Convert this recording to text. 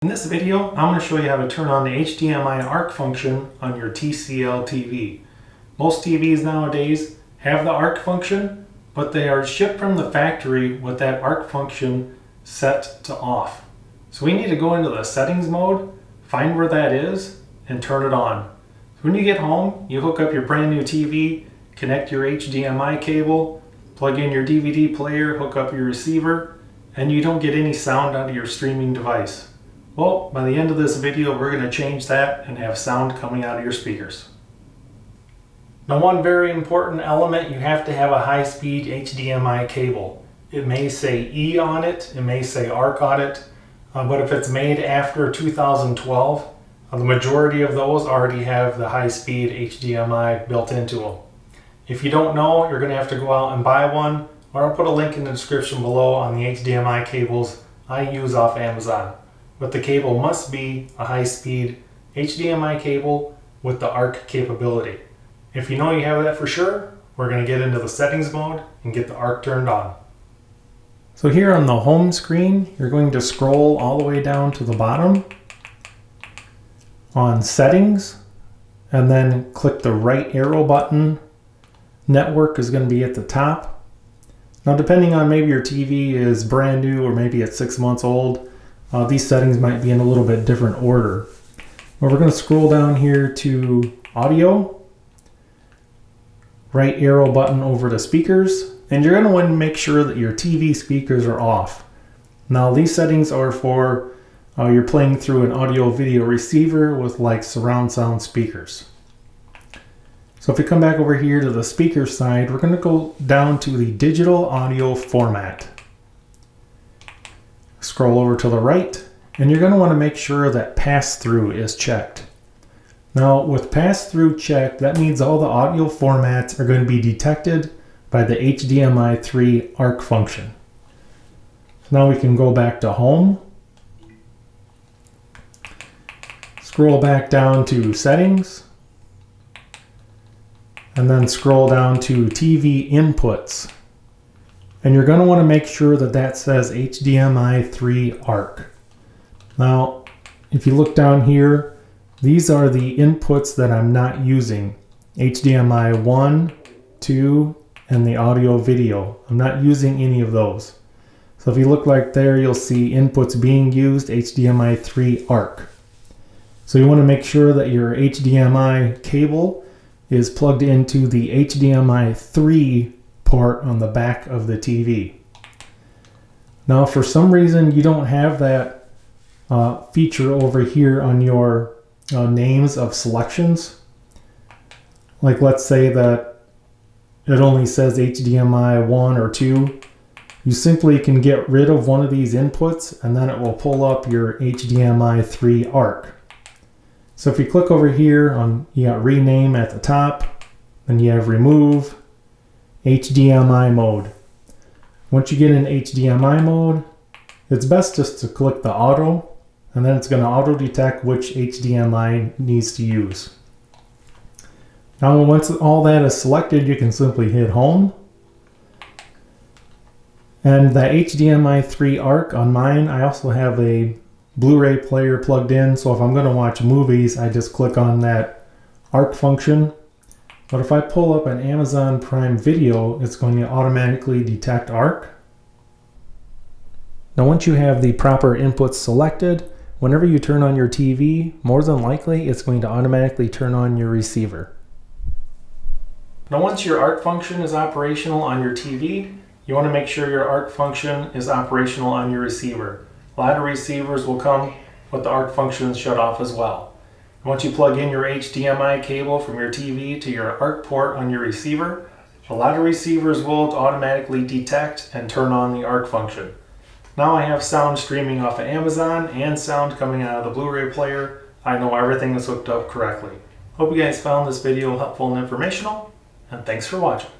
In this video, I'm going to show you how to turn on the HDMI ARC function on your TCL TV. Most TVs nowadays have the ARC function, but they are shipped from the factory with that ARC function set to off. So we need to go into the settings mode, find where that is, and turn it on. So when you get home, you hook up your brand new TV, connect your HDMI cable, plug in your DVD player, hook up your receiver, and you don't get any sound out of your streaming device. Well, by the end of this video, we're going to change that and have sound coming out of your speakers. Now, one very important element, you have to have a high-speed HDMI cable. It may say E on it, it may say ARC on it, but if it's made after 2012, the majority of those already have the high-speed HDMI built into them. If you don't know, you're going to have to go out and buy one, or I'll put a link in the description below on the HDMI cables I use off Amazon. But the cable must be a high-speed HDMI cable with the ARC capability. If you know you have that for sure, we're going to get into the settings mode and get the ARC turned on. So here on the home screen, you're going to scroll all the way down to the bottom on settings, and then click the right arrow button. Network is going to be at the top. Now, depending on maybe your TV is brand new or maybe it's 6 months old, these settings might be in a little bit different order. But we're going to scroll down here to audio, right arrow button over to speakers, and you're going to want to make sure that your TV speakers are off. Now, these settings are for you're playing through an audio video receiver with like surround sound speakers. So if we come back over here to the speaker side, we're going to go down to the digital audio format. Scroll over to the right, and you're going to want to make sure that pass-through is checked. Now, with pass-through checked, that means all the audio formats are going to be detected by the HDMI 3 ARC function. So now we can go back to home, scroll back down to settings, and then scroll down to TV inputs. And you're going to want to make sure that that says HDMI 3 ARC. Now, if you look down here, these are the inputs that I'm not using. HDMI 1, 2, and the audio video. I'm not using any of those. So if you look like there, you'll see inputs being used, HDMI 3 ARC. So you want to make sure that your HDMI cable is plugged into the HDMI 3 port on the back of the TV. Now, for some reason you don't have that feature over here on your names of selections. Like, let's say that it only says HDMI 1 or 2. You simply can get rid of one of these inputs and then it will pull up your HDMI 3 ARC. So if you click over here on, you got rename at the top, then you have remove, HDMI mode. Once you get in HDMI mode, it's best just to click the auto, and then it's going to auto detect which HDMI needs to use. Now, once all that is selected, you can simply hit home. And the HDMI 3 ARC on mine, I also have a Blu-ray player plugged in, so if I'm going to watch movies, I just click on that ARC function. But if I pull up an Amazon Prime Video, it's going to automatically detect ARC. Now, once you have the proper inputs selected, whenever you turn on your TV, more than likely it's going to automatically turn on your receiver. Now, once your ARC function is operational on your TV, you want to make sure your ARC function is operational on your receiver. A lot of receivers will come with the ARC function shut off as well. Once you plug in your HDMI cable from your TV to your ARC port on your receiver, a lot of receivers will automatically detect and turn on the ARC function. Now I have sound streaming off of Amazon and sound coming out of the Blu-ray player. I know everything is hooked up correctly. Hope you guys found this video helpful and informational, and thanks for watching.